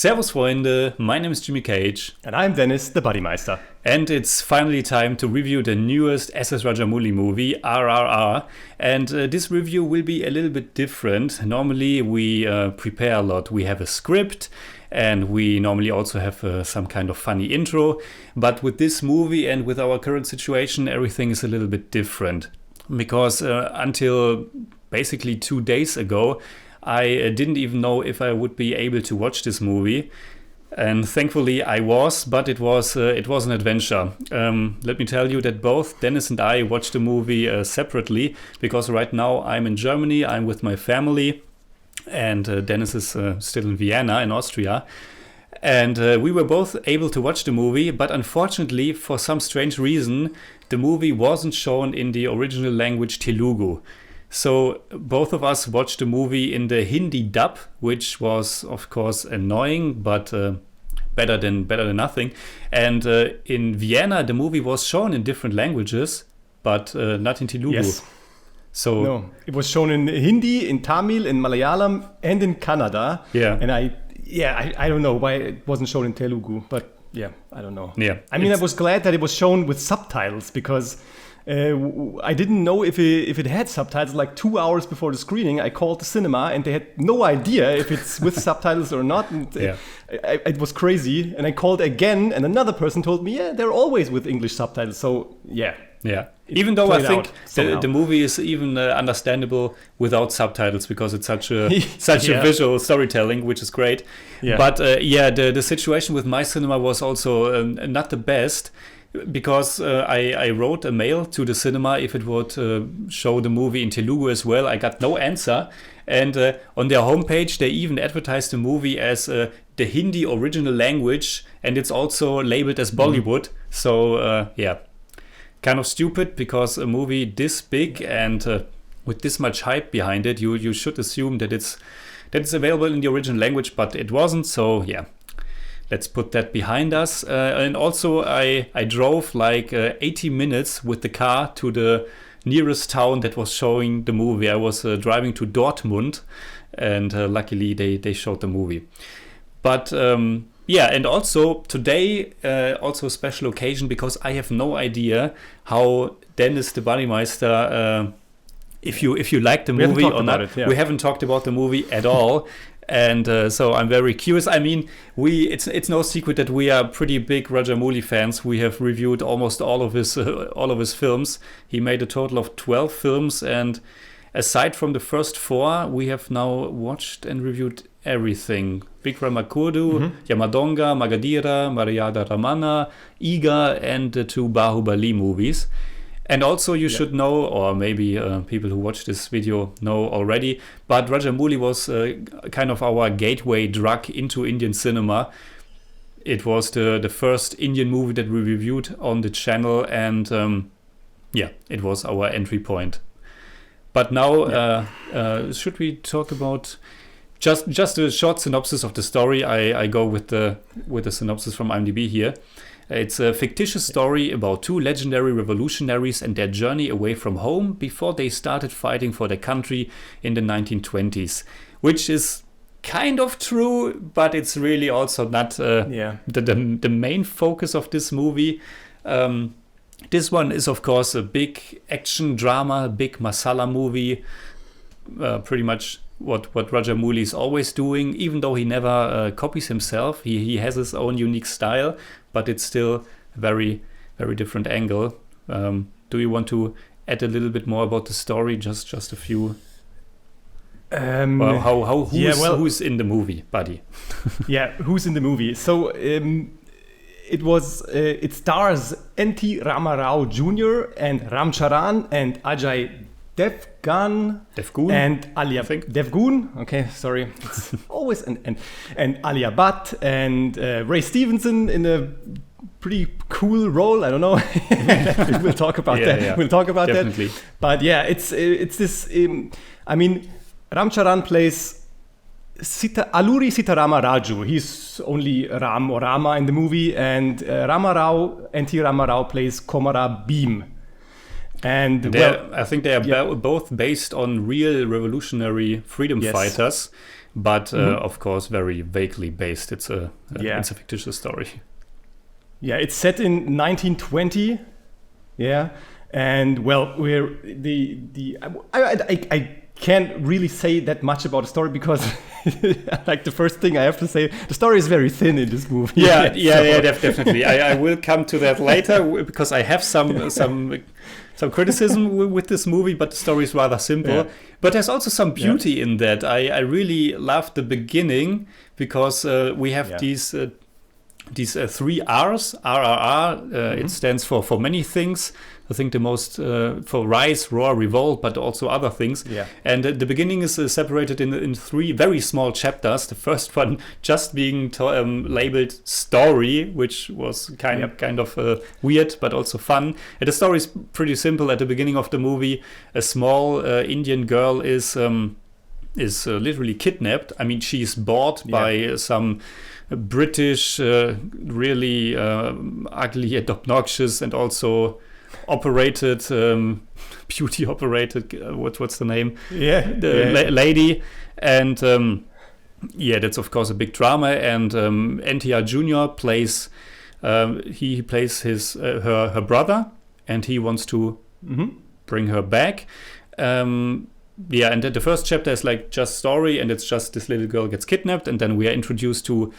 Servus Freunde, my name is Jimmy Cage. And I'm Deniz, the Buddymeister. And it's finally time to review the newest SS Rajamouli movie, RRR. And this review will be a little bit different. Normally we prepare a lot. We have a script and we normally also have some kind of funny intro. But with this movie and with our current situation, everything is a little bit different. Because until basically 2 days ago, I didn't even know if I would be able to watch this movie, and thankfully I was, but it was an adventure. Let me tell you that both Deniz and I watched the movie separately, because right now I'm in Germany, I'm with my family, and Deniz is still in Vienna in Austria. And we were both able to watch the movie, but unfortunately, for some strange reason, the movie wasn't shown in the original language Telugu. So both of us watched the movie in the Hindi dub, which was of course annoying, but better than nothing. And in Vienna, the movie was shown in different languages, but not in Telugu. Yes. So no, it was shown in Hindi, in Tamil, in Malayalam, and in Kannada. Yeah. And I don't know why it wasn't shown in Telugu, but yeah, I don't know. Yeah. I mean, I was glad that it was shown with subtitles, because I didn't know if it had subtitles. Like 2 hours before the screening, I called the cinema and they had no idea if it's with subtitles or not. And it was crazy. And I called again and another person told me, yeah, they're always with English subtitles. So yeah. Yeah. Even though I think the movie is even understandable without subtitles, because it's such a visual storytelling, which is great. Yeah. But the situation with my cinema was also not the best. Because I wrote a mail to the cinema if it would show the movie in Telugu as well. I got no answer. And on their homepage, they even advertised the movie as the Hindi original language. And it's also labeled as Bollywood. So, kind of stupid, because a movie this big and with this much hype behind it, you should assume that it's available in the original language, but it wasn't. So, yeah. Let's put that behind us. And also, I drove like 80 minutes with the car to the nearest town that was showing the movie. I was driving to Dortmund, and luckily they showed the movie. But and also today, also a special occasion, because I have no idea how Deniz the Buddymeister, if you like the movie or not. We haven't talked about the movie at all. And so I'm very curious. I mean, it's no secret that we are pretty big Rajamouli fans. We have reviewed almost all of his films. He made a total of 12 films, and aside from the first 4, we have now watched and reviewed everything. Vikramakurdu, Yamadonga, Magadira, Maryada Ramana, Iga, and the 2 Bahubali movies. And also you should know, or maybe people who watch this video know already, but Rajamouli was kind of our gateway drug into Indian cinema. It was the first Indian movie that we reviewed on the channel, and it was our entry point. But now, should we talk about just a short synopsis of the story? I go with the synopsis from IMDb here. It's a fictitious story about 2 legendary revolutionaries and their journey away from home before they started fighting for their country in the 1920s, which is kind of true, but it's really also not the main focus of this movie. This one is, of course, a big action drama, big masala movie, pretty much what Rajamouli is always doing, even though he never copies himself. He has his own unique style, but it's still a very, very different angle. Do you want to add a little bit more about the story? Just a few. Who's in the movie, buddy? Who's in the movie? So it stars N.T. Ramarao Jr. and Ram Charan and Ajay Devgan and Alia Devgun. Okay, sorry, it's always and Alia Bhatt and Ray Stevenson in a pretty cool role. I don't know. We'll talk about that. Yeah. We'll talk about definitely. That. But yeah, it's this. I mean, Ram Charan plays Alluri Sitarama Raju. He's only Ram or Rama in the movie, and N.T. Ramarao plays Komara Bhim. And I think they are both based on real revolutionary freedom fighters. but of course very vaguely based. It's a fictitious story. Yeah, it's set in 1920. Yeah, and well, I can't really say that much about the story because, like, the first thing I have to say, the story is very thin in this movie. Definitely. I will come to that later because I have some criticism with this movie, but the story is rather simple. Yeah. But there's also some beauty in that. I really love the beginning because we have these 3 R's, RRR. It stands for many things. I think the most for rise, roar, revolt, but also other things. Yeah. And the beginning is separated in 3 very small chapters. The first one just being labeled story, which was kind of weird, but also fun. And the story is pretty simple. At the beginning of the movie, a small Indian girl is literally kidnapped. I mean, she's bought by some British, really ugly and obnoxious, and also beauty operated. What's the name? Lady, and that's of course a big drama. And NTR Jr. plays he plays her brother, and he wants to bring her back. And the first chapter is like just story, and it's just this little girl gets kidnapped, and then we are introduced to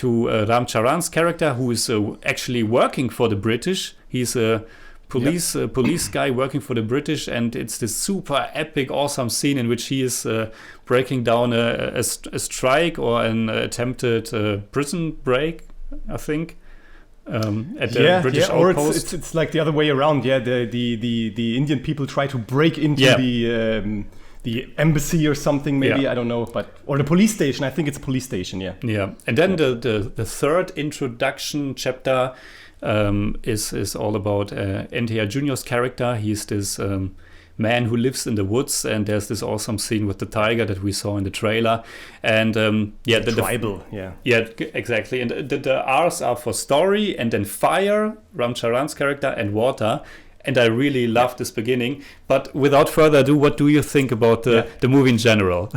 Ram Charan's character, who is actually working for the British. He's a police guy working for the British, and it's this super epic, awesome scene in which he is breaking down a strike or an attempted prison break, I think. At the British outpost. Or it's like the other way around. Yeah, the Indian people try to break into the embassy or something, maybe. I don't know, or the police station. I think it's a police station. Yeah. And then the third introduction chapter is all about NTR Jr.'s character. He's this man who lives in the woods, and there's this awesome scene with the tiger that we saw in the trailer. And tribal. Exactly. And the R's are for story, and then fire, Ram Charan's character, and water. And I really love this beginning. But without further ado, what do you think about the movie in general?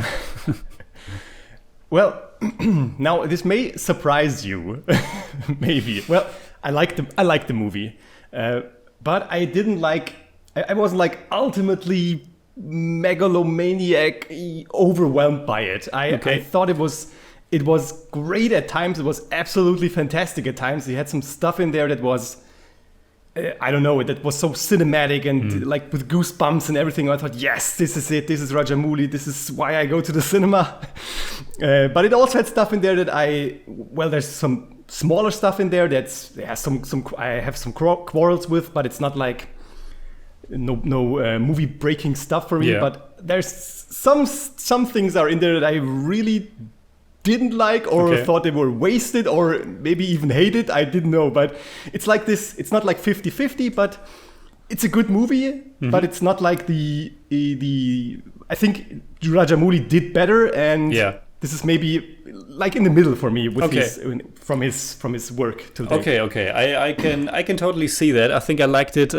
Well, now this may surprise you, maybe. Well, I like the movie, but I didn't like. I wasn't like ultimately megalomaniac, overwhelmed by it. I thought it was great at times. It was absolutely fantastic at times. He had some stuff in there that was, I don't know, that was so cinematic and like with goosebumps and everything. I thought, yes, this is it. This is Rajamouli. This is why I go to the cinema. But it also had stuff in there that there's some smaller stuff in there I have some quarrels with, but it's not like no movie breaking stuff for me. But there's some things are in there that I really didn't like, or thought they were wasted, or maybe even hated. I didn't know, but it's like this. It's not like 50-50, but it's a good movie. But it's not like the I think Rajamouli did better, and this is maybe like in the middle for me with from his work till date. I can totally see that. I think I liked it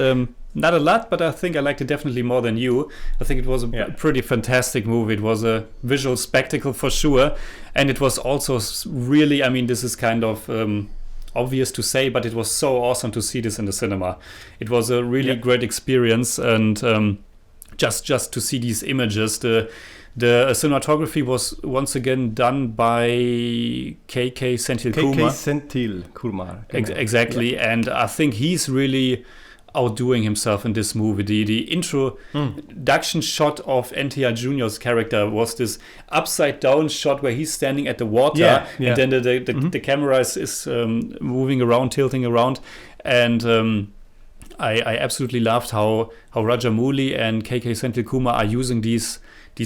not a lot, but I think I liked it definitely more than you. I think it was a pretty fantastic movie. It was a visual spectacle for sure, and it was also really, I mean, this is kind of obvious to say, but it was so awesome to see this in the cinema. It was a really great experience, and just to see these images. The cinematography was once again done by KK Senthil Kumar. Exactly, and I think he's really outdoing himself in this movie. The introduction shot of NTR Jr.'s character was this upside down shot where he's standing at the water, and then the camera is moving around, tilting around, and I absolutely loved how Rajamouli and KK Senthil Kumar are using these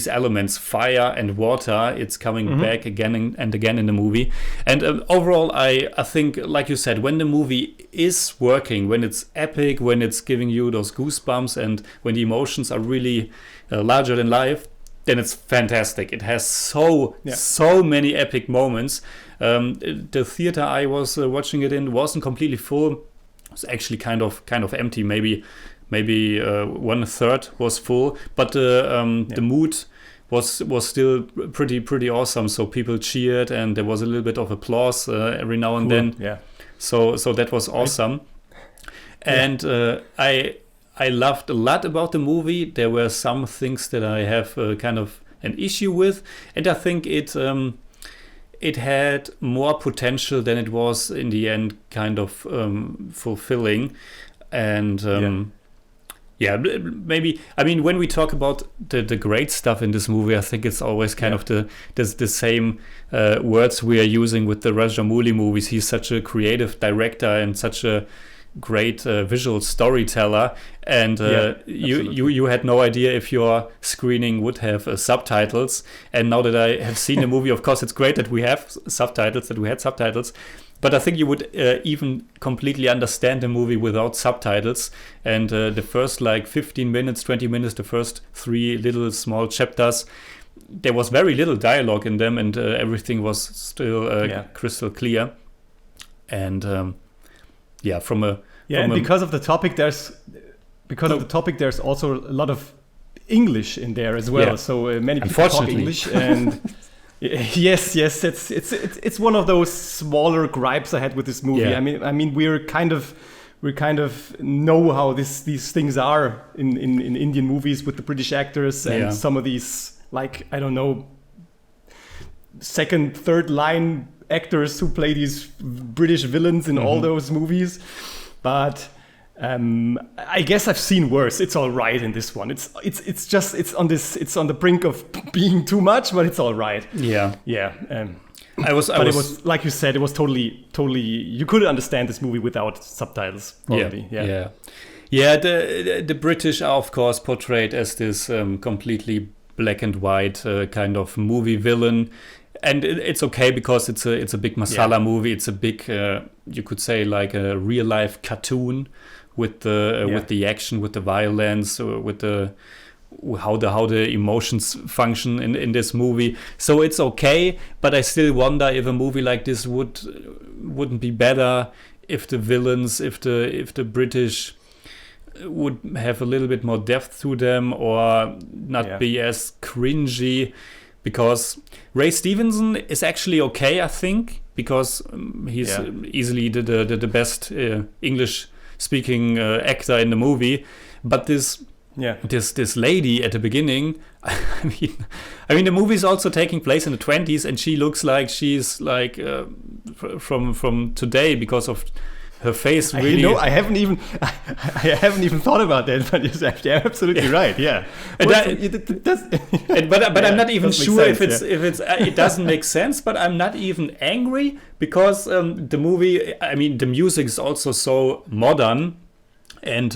elements, fire and water. It's coming back again and again in the movie. And overall, I think, like you said, when the movie is working, when it's epic, when it's giving you those goosebumps, and when the emotions are really larger than life, then it's fantastic. It has so many epic moments. The theater I was watching it in wasn't completely full. It was actually kind of empty. Maybe 1/3 was full, but the mood was still pretty awesome. So people cheered, and there was a little bit of applause every now and then. Yeah. So that was awesome. And I loved a lot about the movie. There were some things that I have kind of an issue with, and I think it had more potential than it was in the end kind of fulfilling. And maybe, I mean, when we talk about the great stuff in this movie, I think it's always kind of the same words we are using with the Rajamouli movies. He's such a creative director and such a great visual storyteller, and you had no idea if your screening would have subtitles. And now that I have seen the movie, of course, it's great that we have subtitles, that we had subtitles. But I think you would even completely understand the movie without subtitles. And the first 15 minutes, 20 minutes, the first 3 little small chapters, there was very little dialogue in them, and everything was still crystal clear. And because of the topic, there's also a lot of English in there as well. So many people talk English, and yes, it's one of those smaller gripes I had with this movie. I mean, we kind of know how these things are in Indian movies with the British actors and some of these, I don't know, second, third line actors who play these British villains in all those movies. But I guess I've seen worse. It's all right in this one. It's on the brink of being too much, but it's all right. Yeah. It was like you said, it was totally. You could understand this movie without subtitles. Probably. Yeah. The British are of course portrayed as this completely black and white kind of movie villain. And it's okay because it's a big masala movie. It's a big, you could say, like a real life cartoon with the action, with the violence, with the how the emotions function in this movie. So it's okay, but I still wonder if a movie like this wouldn't be better if the villains, if the British would have a little bit more depth to them, or not be as cringy. Because Ray Stevenson is actually okay, I think, because he's easily the best English-speaking actor in the movie. But this lady at the beginning, I mean, the movie is also taking place in the 20s, and she looks like she's from today because of her face. Really, I haven't even thought about that, but you're absolutely right. Yeah, but I'm not even sure if it doesn't make sense. But I'm not even angry because the movie. I mean, the music is also so modern, and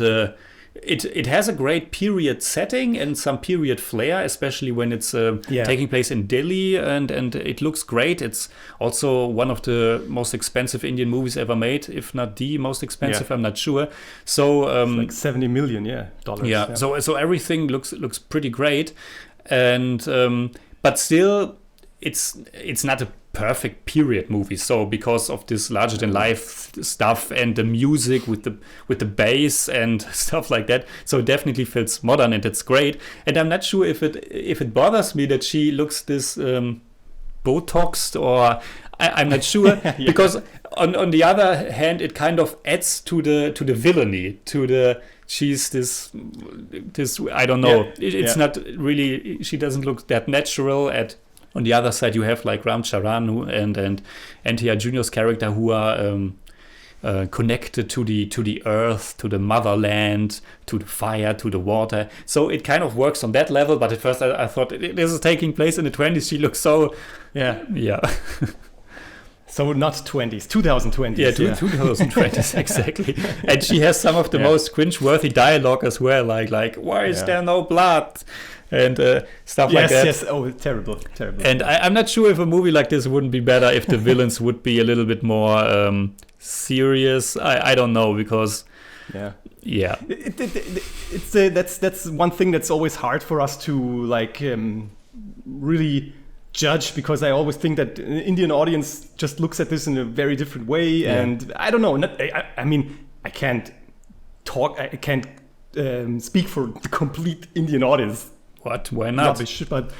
it has a great period setting and some period flair, especially when it's taking place in Delhi, and it looks great. It's also one of the most expensive Indian movies ever made, if not the most expensive. I'm not sure. So it's like $70 million dollars. Yeah. So everything looks pretty great, and but still it's not a perfect period movie. So because of this larger than life stuff and the music with the bass and stuff like that, so it definitely feels modern, and it's great. And I'm not sure if it bothers me that she looks this Botoxed, or I'm not sure because on the other hand it kind of adds to the villainy, to the she's this I don't know, it's not really, she doesn't look that natural. On the other side, you have like Ram Charan and NTR Jr.'s character, who are connected to the earth, to the motherland, to the fire, to the water. So it kind of works on that level. But at first, I thought this is taking place in the 20s. She looks so So not 20s, 2020s. Yeah, 2020s, exactly. And she has some of the most cringe-worthy dialogue as well, like why is there no blood? And stuff like that. Yes, oh, terrible. And I'm not sure if a movie like this wouldn't be better if the villains would be a little bit more serious. I don't know, because that's one thing that's always hard for us to really judge, because I always think that an Indian audience just looks at this in a very different way, and I don't know. I mean, I can't speak for the complete Indian audience. what? Why not? Rubbish, but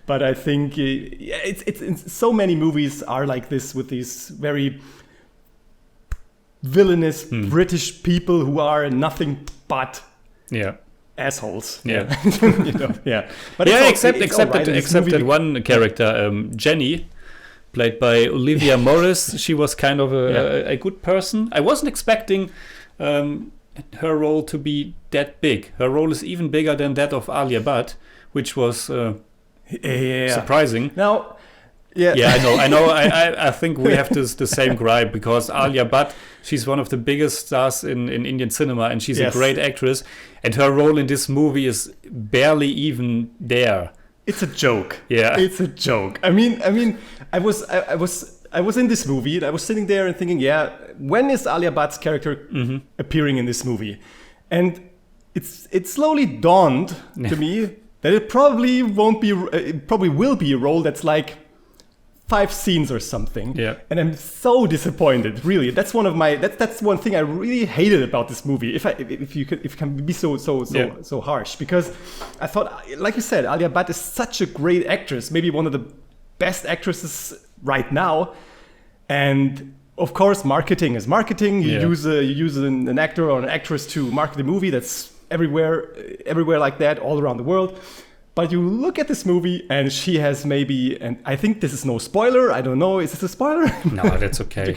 but I think it's so many movies are like this, with these very villainous British people who are nothing but assholes. Yeah. But except that one character, Jenny, played by Olivia Morris. She was kind of a good person. I wasn't expecting her role to be that big. Her role is even bigger than that of Alia Bhatt, which was surprising. Now, I know. I think we have the same gripe, because Alia Bhatt, she's one of the biggest stars in Indian cinema, and she's a great actress. And her role in this movie is barely even there. It's a joke. Yeah, it's a joke. I mean, I was in this movie, and I was sitting there and thinking, when is Alia Bhatt's character appearing in this movie? And it slowly dawned to me that it probably will be a role that's like 5 scenes or something. Yeah. And I'm so disappointed. Really, that's one of my that's one thing I really hated about this movie. If it can be so harsh, because I thought, like you said, Alia Bhatt is such a great actress, maybe one of the best actresses right now. And of course, marketing is marketing. You use an actor or an actress to market a movie. That's everywhere like that, all around the world. But you look at this movie, and she has maybe, and I think this is no spoiler. I don't know. Is this a spoiler? No, that's okay.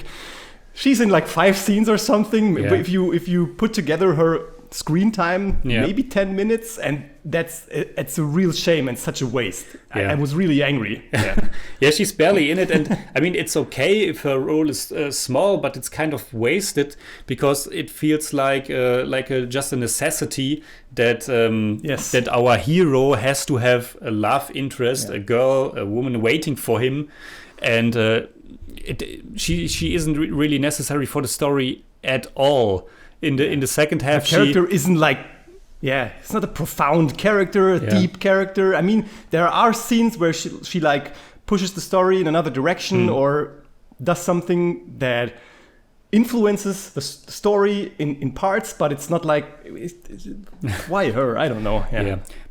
She's in like 5 scenes or something. Yeah. If you put together her screen time, maybe 10 minutes, and it's a real shame and such a waste. I was really angry. She's barely in it, and I mean, it's okay if her role is small, but it's kind of wasted, because it feels like just a necessity that that our hero has to have a love interest, a woman waiting for him, and she isn't really necessary for the story at all. In the second half, the character isn't like, it's not a profound character, a deep character. I mean, there are scenes where she like pushes the story in another direction or does something that influences the story in parts, but it's not like, why her? I don't know.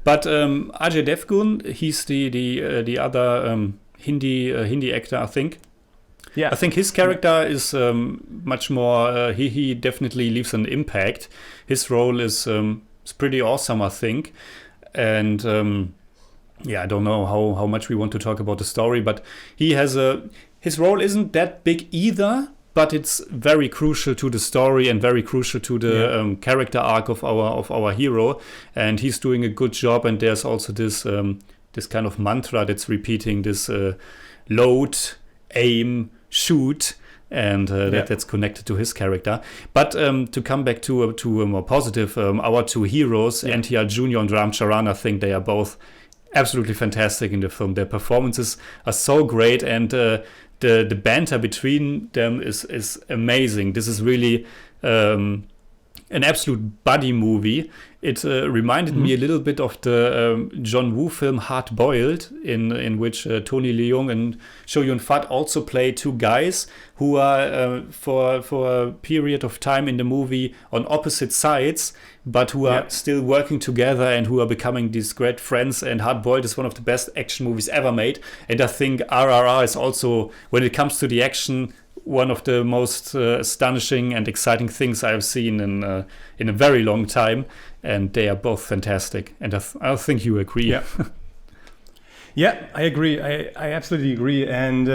But Ajay Devgan, he's the other Hindi actor, I think. Yeah, I think his character is much more. He definitely leaves an impact. His role is pretty awesome, I think. And I don't know how much we want to talk about the story, but his role isn't that big either. But it's very crucial to the story and very crucial to the character arc of our hero. And he's doing a good job. And there's also this kind of mantra that's repeating this load, aim, shoot, and that's connected to his character. But to come back to a more positive, our 2 heroes, NTR Jr. and Ram Charan, I think they are both absolutely fantastic in the film. Their performances are so great, and the banter between them is amazing. This is really an absolute buddy movie. It reminded me a little bit of the John Woo film Hard Boiled, in which Tony Leung and Chow Yun-fat also play 2 guys who are for a period of time in the movie on opposite sides, but who are still working together and who are becoming these great friends. And Hard Boiled is one of the best action movies ever made. And I think RRR is also, when it comes to the action, one of the most astonishing and exciting things I've seen in a very long time, and they are both fantastic. And I think you agree. Yeah, I agree. I absolutely agree. And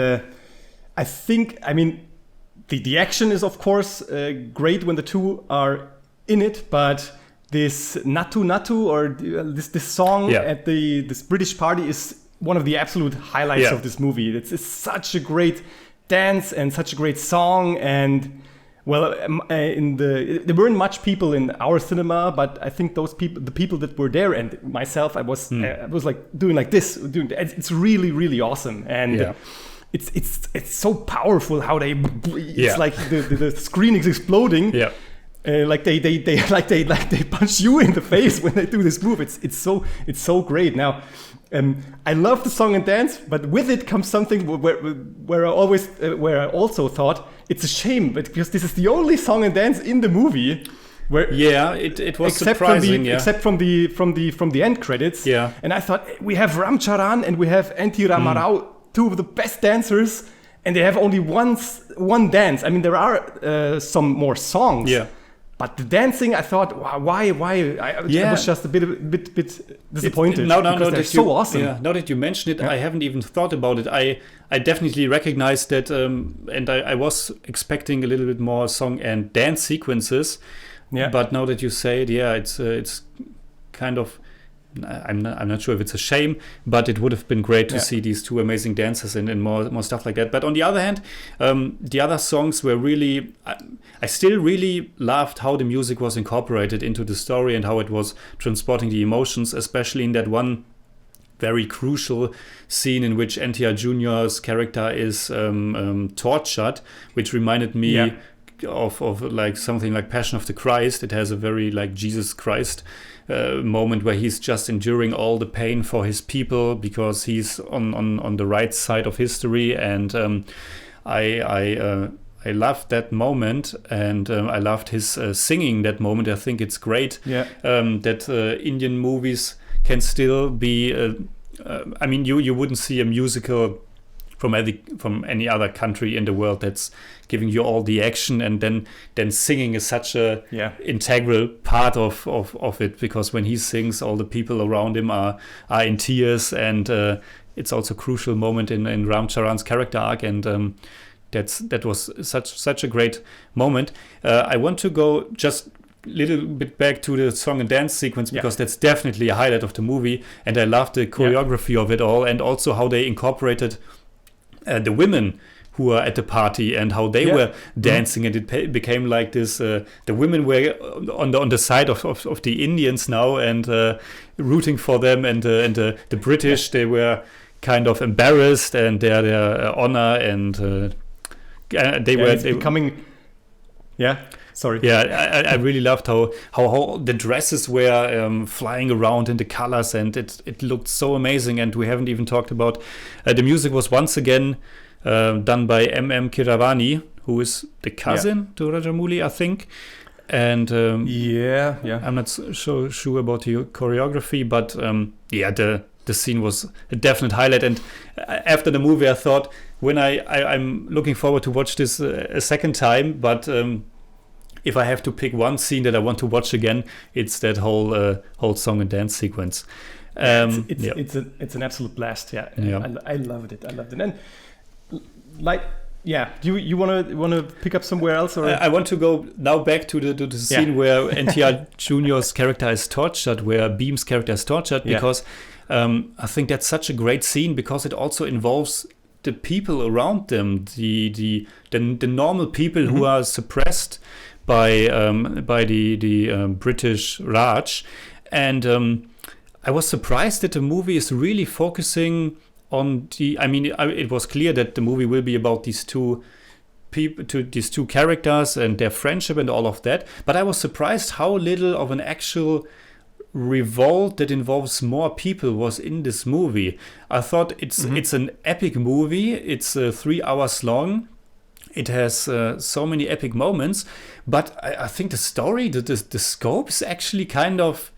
I think, I mean, the action is of course great when the 2 are in it, but this Natu Natu, or this song at this British party, is one of the absolute highlights of this movie. It's such a great dance and such a great song. And well, there weren't much people in our cinema, but I think the people that were there, and myself, I was like doing like this. It's really, really awesome. And it's so powerful how they. It's like the screen is exploding. Yeah. Like they punch you in the face when they do this move. It's so great. Now, I love the song and dance, but with it comes something where I also thought it's a shame, but because this is the only song and dance in the movie, it was surprising. Except from the end credits. Yeah. And I thought, we have Charan and we have NT Ramarao, two of the best dancers, and they have only one dance. I mean, there are some more songs. Yeah. But the dancing, I thought, why? I was just a bit disappointed. Because they're so awesome. Yeah, now that you mention it, I haven't even thought about it. I definitely recognized that, and I was expecting a little bit more song and dance sequences. Yeah. But now that you say it, it's kind of. I'm not sure if it's a shame, but it would have been great to see these two amazing dancers and more stuff like that. But on the other hand, the other songs were really. I still really loved how the music was incorporated into the story and how it was transporting the emotions, especially in that one very crucial scene in which NTR Jr.'s character is tortured, which reminded me of like something like Passion of the Christ. It has a very like Jesus Christ moment where he's just enduring all the pain for his people because he's on the right side of history, and I loved that moment, and I loved his singing that moment. I think it's great that Indian movies can still be. I mean, you wouldn't see a musical from any other country in the world that's giving you all the action, and then singing is such a integral part of it, because when he sings, all the people around him are in tears, and it's also a crucial moment in Ram Charan's character arc, and that was such a great moment. I want to go just a little bit back to the song and dance sequence, because that's definitely a highlight of the movie, and I love the choreography of it all, and also how they incorporated the women who were at the party and how they were dancing, and it became like this. The women were on the side of the Indians now, and rooting for them, and the British, they were kind of embarrassed, and their honor, and they were becoming. Sorry. Yeah, I really loved how the dresses were flying around in the colors, and it looked so amazing. And we haven't even talked about the music was once again done by M.M. Keeravani, who is the cousin to Rajamouli, I think. And I'm not so sure about the choreography, but the scene was a definite highlight. And after the movie, I thought, when I'm looking forward to watch this a second time, but if I have to pick one scene that I want to watch again, it's that whole song and dance sequence. It's an absolute blast. I loved it. And like, do you want to pick up somewhere else? Or I want to go now back to the scene where NTR Jr.'s character is tortured, where Beam's character is tortured, because I think that's such a great scene, because it also involves the people around them, the normal people who are suppressed by the British Raj, and I was surprised that the movie is really focusing on it was clear that the movie will be about these two characters and their friendship and all of that, but I was surprised how little of an actual revolt that involves more people was in this movie. I thought it's an epic movie. It's 3 hours long. It has so many epic moments, but I think the story, the scope is actually kind of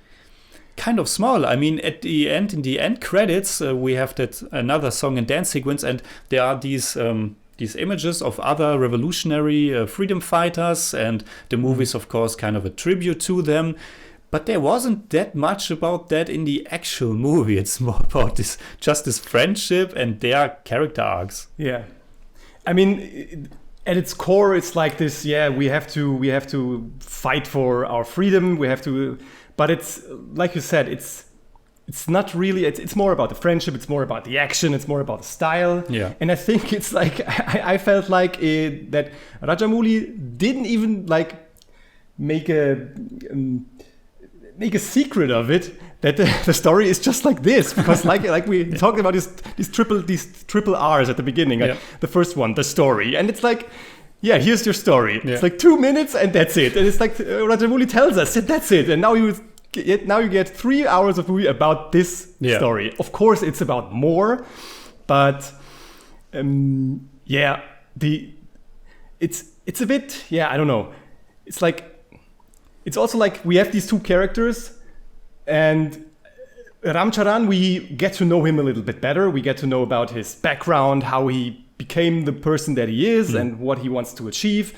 small. I mean, at the end, in the end credits, we have that another song and dance sequence, and there are these images of other revolutionary freedom fighters, and the movie is, of course, kind of a tribute to them. But there wasn't that much about that in the actual movie. It's more about this friendship and their character arcs. Yeah, I mean, at its core, it's like this. Yeah, we have to fight for our freedom. We have to, but it's like you said, it's not really. It's more about the friendship. It's more about the action. It's more about the style. Yeah, and I think it's like I felt like that Rajamouli didn't even like make a secret of it, that the story is just like this, because like we talked about these triple R's at the beginning. The first one, the story, and it's like, here's your story. It's like 2 minutes and that's it. And it's like Rajamouli tells us that that's it. And now you get 3 hours of movie about this story. Of course, it's about more, but it's a bit I don't know. It's like it's also like we have these two characters, and Ram Charan, we get to know him a little bit better. We get to know about his background, how he became the person that he is, and what he wants to achieve.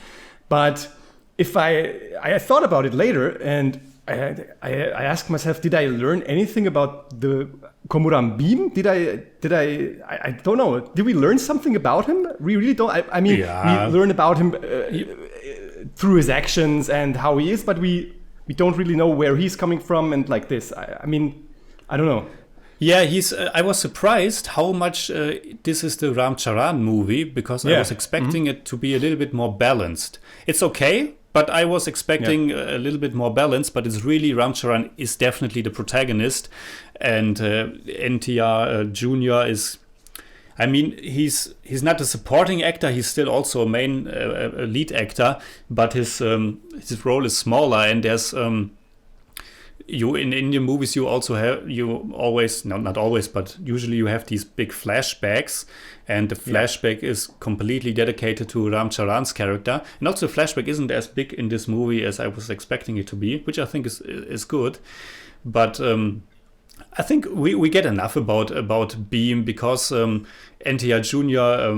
But if I thought about it later, and I asked myself, did I learn anything about the Komuram Bhim? Did I don't know. Did we learn something about him? We really don't. I mean, we learn about him through his actions and how he is, but we don't really know where he's coming from and like this. I mean, I don't know. Yeah, I was surprised how much this is the Ram Charan movie, because I was expecting it to be a little bit more balanced. It's okay, but I was expecting a little bit more balance. But it's really, Ram Charan is definitely the protagonist, and NTR Junior is. I mean, he's not a supporting actor. He's still also a main lead actor, but his role is smaller. And there's you in Indian movies, you always not always, but usually you have these big flashbacks, and the flashback is completely dedicated to Ram Charan's character. And also, the flashback isn't as big in this movie as I was expecting it to be, which I think is good. But I think we get enough about Bhim, because NTR Junior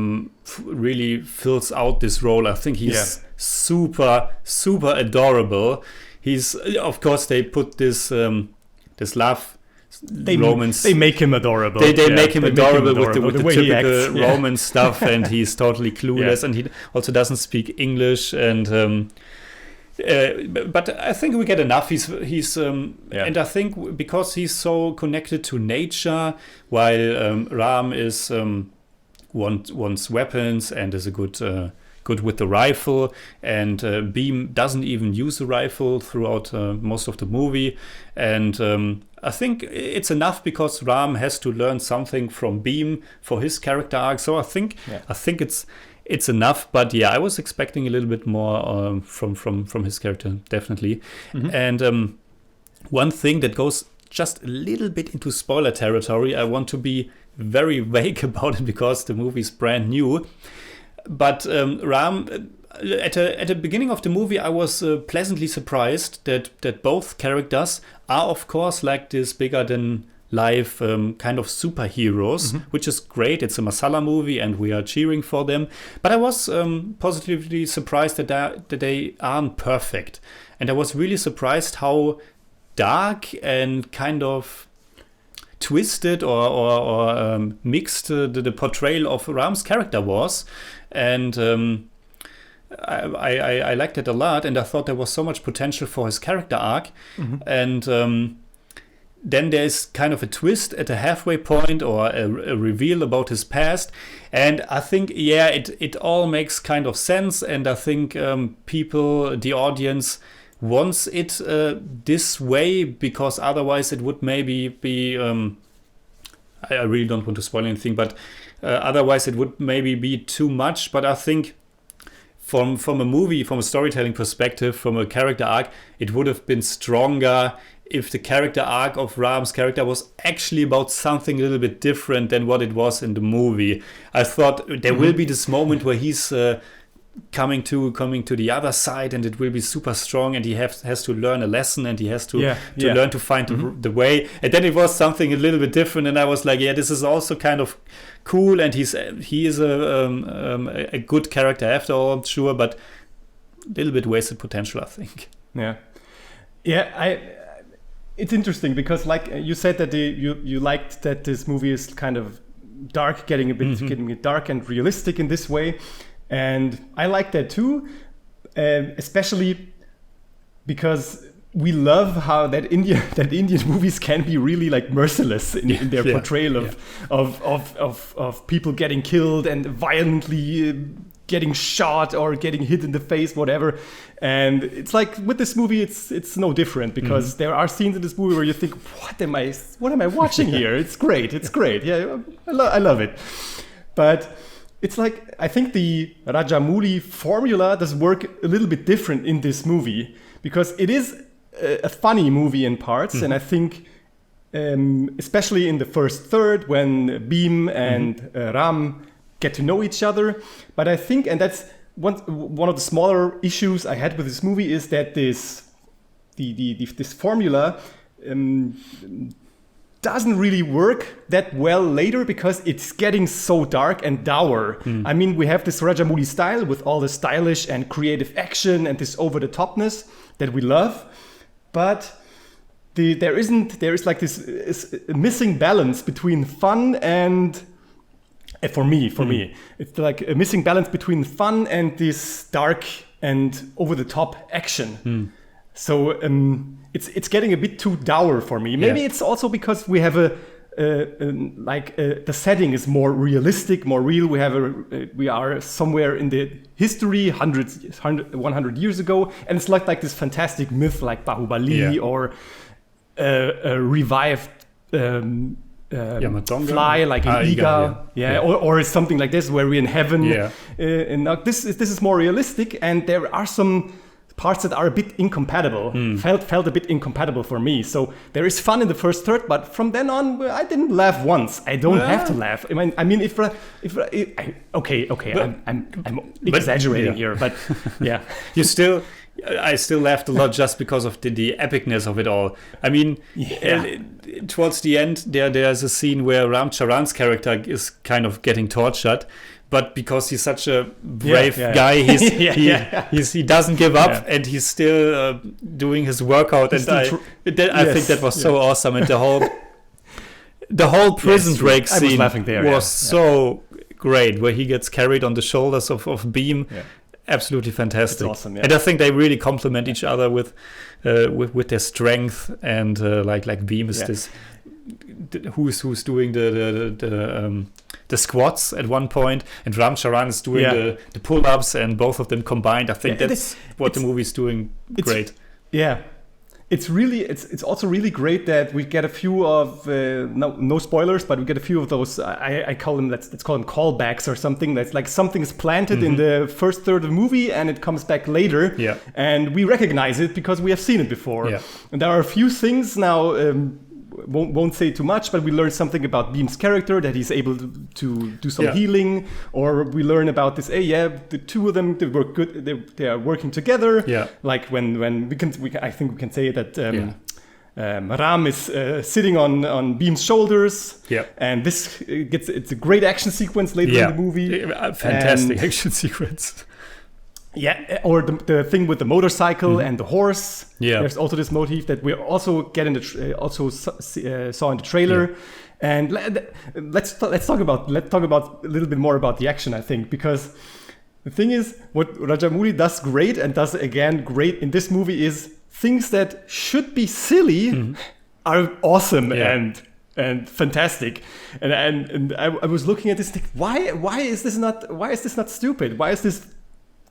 really fills out this role. I think he's super adorable. He's, of course, they put this love romance. They make him adorable. They make him adorable with the typical Roman stuff, and he's totally clueless, and he also doesn't speak English, and but I think we get enough. He's and I think because he's so connected to nature, while Ram is wants weapons and is a good with the rifle, and Bhim doesn't even use the rifle throughout most of the movie, and I think it's enough because Ram has to learn something from Bhim for his character arc. So I think it's enough. But yeah, I was expecting a little bit more from his character, definitely. And one thing that goes just a little bit into spoiler territory, I want to be very vague about it because the movie is brand new. But Ram, at the beginning of the movie, I was pleasantly surprised that both characters are, of course, like this bigger than life kind of superheroes, which is great. It's a masala movie, and we are cheering for them. But I was positively surprised that they aren't perfect, and I was really surprised how dark and kind of twisted or mixed the portrayal of Ram's character was. And I liked it a lot, and I thought there was so much potential for his character arc. And then there's kind of a twist at a halfway point, or a reveal about his past. And I think, it all makes kind of sense. And I think people, the audience, wants it this way, because otherwise it would maybe be... I really don't want to spoil anything, but otherwise it would maybe be too much. But I think from a movie, from a storytelling perspective, from a character arc, it would have been stronger if the character arc of Ram's character was actually about something a little bit different than what it was in the movie. I thought there will be this moment where he's coming to the other side, and it will be super strong, and he has to learn a lesson, and he has to learn to find the way. And then it was something a little bit different, and I was like, this is also kind of cool, and he is a good character after all, sure, but a little bit wasted potential, I think. It's interesting because, like you said, that you liked that this movie is kind of dark, getting it dark and realistic in this way. And I like that too, especially because we love how that Indian movies can be really like merciless in their portrayal of people getting killed and violently getting shot or getting hit in the face, whatever. And it's like with this movie, it's no different, because there are scenes in this movie where you think, what am I watching here? It's great. Yeah, I love it. But it's like, I think the Rajamouli formula does work a little bit different in this movie, because it is a funny movie in parts. And I think, especially in the first third, when Bhim and Ram get to know each other. But I think, and that's one of the smaller issues I had with this movie, is that this this formula doesn't really work that well later because it's getting so dark and dour. I mean, we have this Rajamouli style with all the stylish and creative action and this over-the-topness that we love, but there is like this missing balance between fun and for me it's like a missing balance between fun and this dark and over-the-top action. So it's getting a bit too dour for me. Maybe it's also because we have the setting is more realistic, more real. We are somewhere in the history 100 years ago, and it's like this fantastic myth like Bahubali or a revived fly like an Iga, or something like this where we're in heaven. And now this is more realistic, and there are some parts that are a bit incompatible, felt a bit incompatible for me. So there is fun in the first third, but from then on, I didn't laugh once. I don't have to laugh. I mean, I'm exaggerating here, but yeah. I still laughed a lot just because of the epicness of it all. I mean, towards the end, there's a scene where Ram Charan's character is kind of getting tortured. But because he's such a brave guy, he doesn't give up, and he's still doing his workout. And I think that was so awesome. And the whole prison break scene was so great, where he gets carried on the shoulders of Beam. Absolutely fantastic. It's awesome, and I think they really complement each other with their strength, and like Beam is this who's doing the squats at one point, and Ram Charan is doing the pull-ups, and both of them combined. I think that's what the movie's doing great. It's also really great that we get a few of no spoilers, but we get a few of those. I call them let's call them callbacks or something. That's like something is planted in the first third of the movie and it comes back later, and we recognize it because we have seen it before. And there are a few things now. Won't say too much, but we learn something about Beam's character, that he's able to do some healing, or we learn about this. The two of them, they work good. They are working together. Like when I think we can say that Ram is sitting on Beam's shoulders. And it's a great action sequence later in the movie. Fantastic action sequence. Or the thing with the motorcycle and the horse. There's also this motif that we also get in saw in the trailer. And let's talk about a little bit more about the action, I think, because the thing is, what Rajamouli does great and does again great in this movie is things that should be silly are awesome and fantastic. And I was looking at this thing, why is this not stupid? Why is this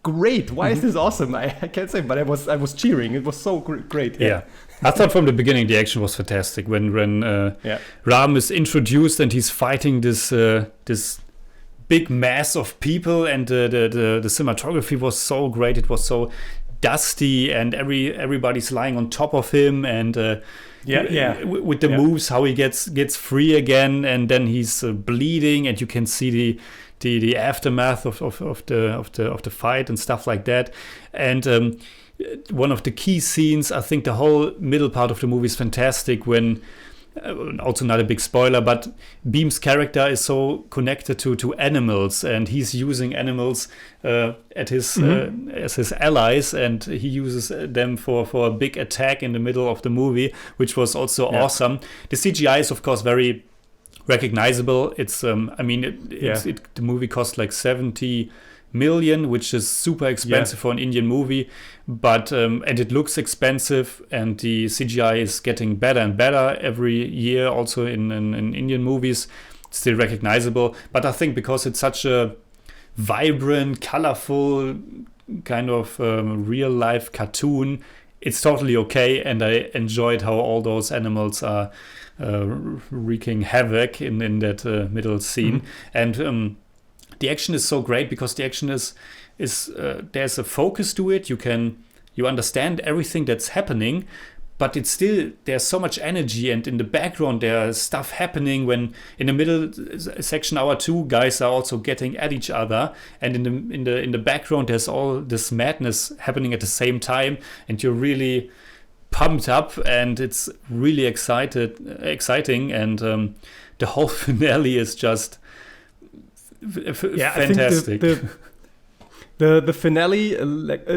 great? Why is this awesome? I can't say, but I was cheering. It was so great. I thought from the beginning the action was fantastic when Ram is introduced and he's fighting this big mass of people, and the cinematography was so great. It was so dusty, and everybody's lying on top of him, and with the moves, how he gets free again, and then he's bleeding, and you can see the aftermath of the fight and stuff like that. And one of the key scenes, I think the whole middle part of the movie is fantastic, when also not a big spoiler, but Beam's character is so connected to animals, and he's using animals as his allies, and he uses them for a big attack in the middle of the movie, which was also awesome. The CGI is of course very recognizable. It's the movie cost like 70 million, which is super expensive for an Indian movie, but and it looks expensive, and the CGI is getting better and better every year, also in Indian movies. It's still recognizable, but I think because it's such a vibrant, colorful kind of real life cartoon, it's totally okay, and I enjoyed how all those animals are wreaking havoc in that middle scene. And the action is so great because the action is there's a focus to it. You understand everything that's happening, but it's still, there's so much energy, and in the background there's stuff happening. When in the middle section, our two guys are also getting at each other, and in the background there's all this madness happening at the same time, and you're really pumped up, and it's really exciting, and the whole finale is just fantastic. I think the finale,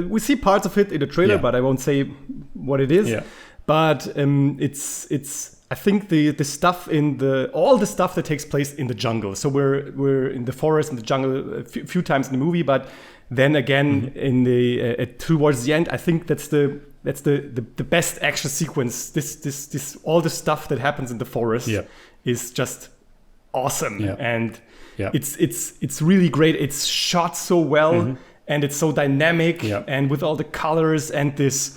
we see parts of it in the trailer, but I won't say what it is. Yeah. But it's I think the stuff all the stuff that takes place in the jungle. So we're in the forest, in the jungle a few times in the movie, but then again in the towards the end, I think that's the best action sequence. This all the stuff that happens in the forest is just awesome, and it's really great. It's shot so well, and it's so dynamic, and with all the colors and this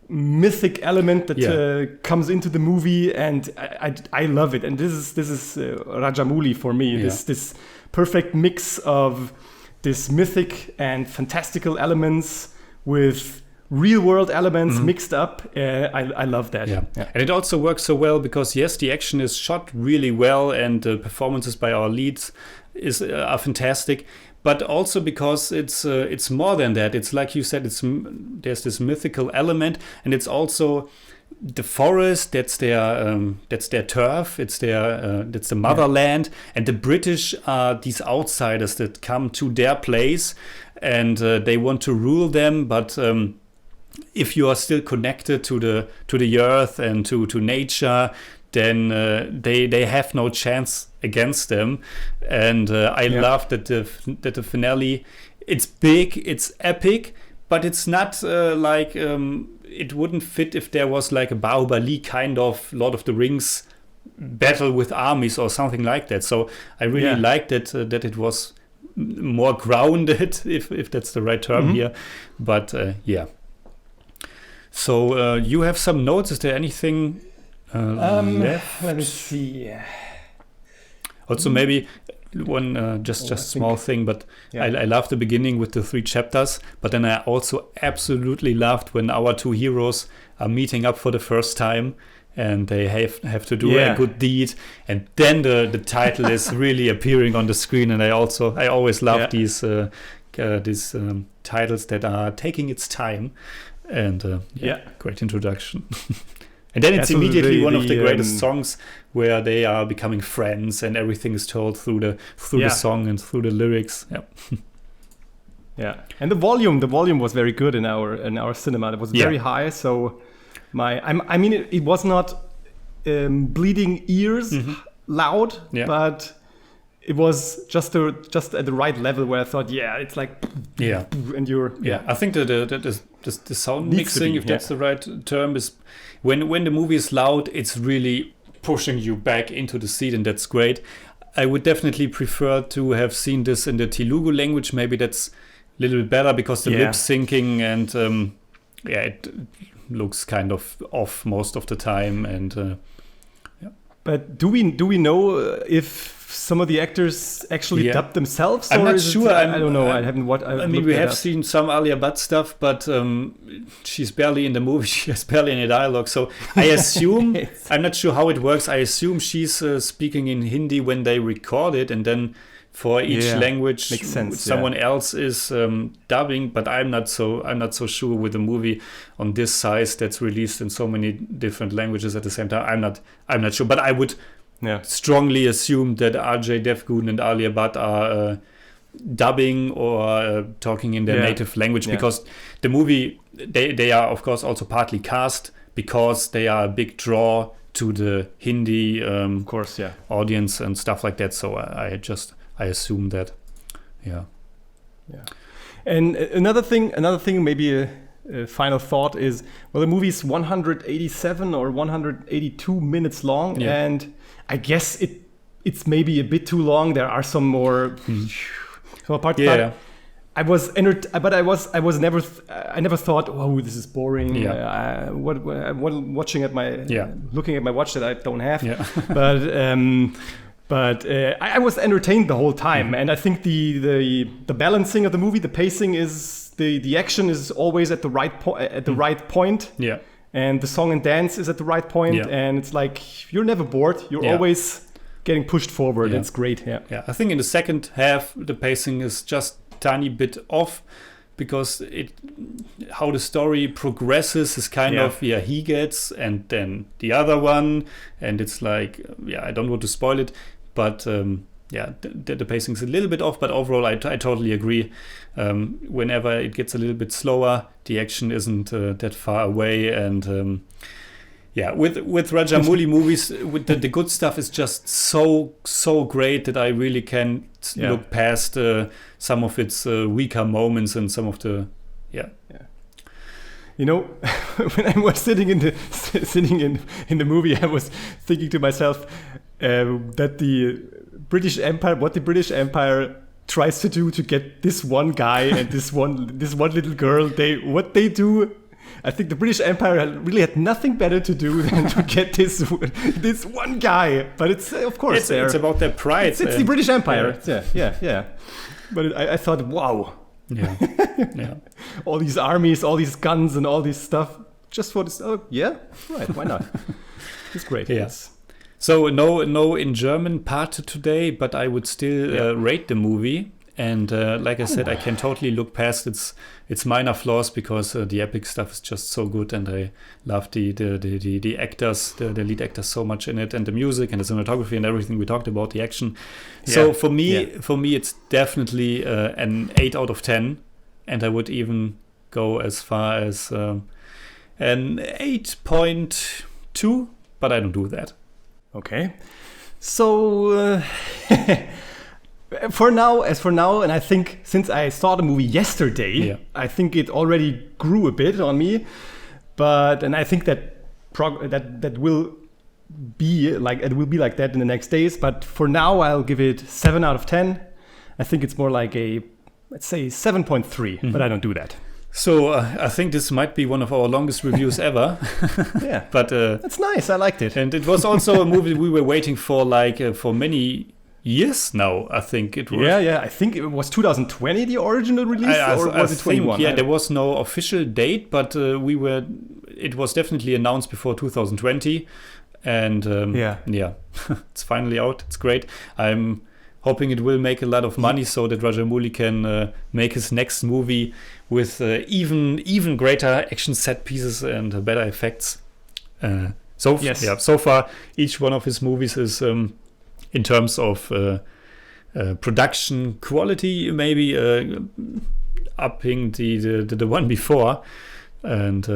mythic element that comes into the movie, and I love it. And this is Rajamouli for me. This perfect mix of this mythic and fantastical elements with real world elements mixed up. I love that. Yeah. And it also works so well because the action is shot really well, and the performances by our leads are fantastic. But also because it's more than that. It's like you said. There's this mythical element, and it's also the forest. That's their turf. It's that's the motherland, and the British are these outsiders that come to their place, and they want to rule them. But if you are still connected to the earth and to nature, then they have no chance against them. And I love that the finale, it's big, it's epic, but it's not like it wouldn't fit if there was like a Bahubali kind of Lord of the Rings battle with armies or something like that. So I really liked that it was more grounded, if that's the right term here. But So you have some notes. Is there anything left? Let me see. Also, maybe one just small thing, but I love the beginning with the 3 chapters. But then I also absolutely loved when our 2 heroes are meeting up for the first time, and they have to do a good deed, and then the title is really appearing on the screen. And I always love these titles that are taking its time. And great introduction. And then it's immediately one of the greatest songs, where they are becoming friends, and everything is told through the song and through the lyrics. And the volume was very good in our cinema. It was very high. So it was not bleeding ears loud, but it was just at the right level where I thought, it's like, and you're I think the sound mixing, if that's the right term, is when the movie is loud, it's really pushing you back into the seat, and that's great. I would definitely prefer to have seen this in the Telugu language. Maybe that's a little bit better, because the lip syncing and it looks kind of off most of the time. And but do we know if some of the actors actually dubbed themselves? I'm not sure. I don't know. I haven't. We have seen some Alia Bhatt stuff, but she's barely in the movie. She has barely any dialogue. So I assume, I'm not sure how it works. I assume she's speaking in Hindi when they record it, and then for each language, makes sense, someone else is dubbing. But I'm not so sure with a movie on this size that's released in so many different languages at the same time. I'm not sure, but I would strongly assume that Ajay Devgan and Alia Bhatt are dubbing or talking in their native language, because the movie, they are of course also partly cast because they are a big draw to the Hindi audience and stuff like that. So I assume that. And another thing, maybe a final thought is, the movie's 187 or 182 minutes long, and I guess it's maybe a bit too long. There are some more parts. I never thought, oh, this is boring. Watching at looking at my watch that I don't have. But I was entertained the whole time, and I think the balancing of the movie, the pacing is the action is always at the right point. And the song and dance is at the right point, and it's like you're never bored. You're always getting pushed forward. It's great. I think in the second half the pacing is just a tiny bit off, because how the story progresses is kind of he gets and then the other one, and it's like I don't want to spoil it, but the pacing is a little bit off, but overall I totally agree. Whenever it gets a little bit slower, the action isn't that far away, and with Rajamouli movies, with the good stuff is just so great that I really can't look past some of its weaker moments and some of the You know, when I was sitting in the movie, I was thinking to myself that the British Empire tries to do to get this one guy and this one little girl, what they do. I think the British Empire really had nothing better to do than to get this one guy. But it's of course it's about their pride. It's the British Empire. Yeah. But I thought, wow. Yeah. All these armies, all these guns, and all this stuff just for this. Oh, yeah, right. Why not? It's great. Yes. So no in German part today, but I would still rate the movie. And like I said, I can totally look past its minor flaws because the epic stuff is just so good, and I love the actors, the lead actors so much in it, and the music and the cinematography and everything we talked about, the action. So for me, it's definitely an 8 out of 10, and I would even go as far as an 8.2, but I don't do that. Okay, so. For now, and I think since I saw the movie yesterday, I think it already grew a bit on me. And I think that will be like that in the next days. But for now, I'll give it 7 out of 10. I think it's more like let's say 7.3, but I don't do that. So I think this might be one of our longest reviews ever. Yeah, but that's nice. I liked it, and it was also a movie we were waiting for, for many years now. I think it was. Yeah. I think it was 2020 the original release, or was it 21? There was no official date, but it was definitely announced before 2020, and it's finally out. It's great. I'm hoping it will make a lot of money so that Rajamouli can make his next movie with even greater action set pieces and better effects. So far each one of his movies is in terms of production quality, maybe upping the one before, and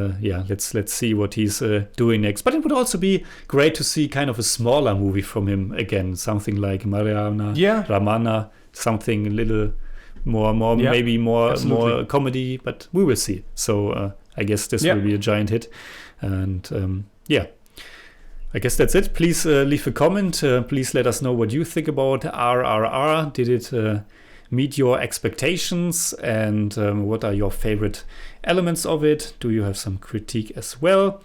let's see what he's doing next. But it would also be great to see kind of a smaller movie from him again, something like Ramana, something a little more maybe more comedy. But we will see. So I guess this will be a giant hit, and I guess that's it. Please leave a comment. Please let us know what you think about RRR. Did it meet your expectations? And what are your favorite elements of it? Do you have some critique as well?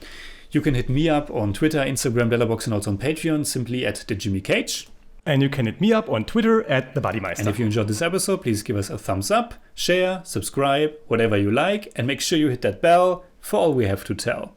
You can hit me up on Twitter, Instagram, Letterboxd, and also on Patreon, simply at @TheJimmyCage. And you can hit me up on Twitter at @TheBuddymeister. And if you enjoyed this episode, please give us a thumbs up, share, subscribe, whatever you like, and make sure you hit that bell for all we have to tell.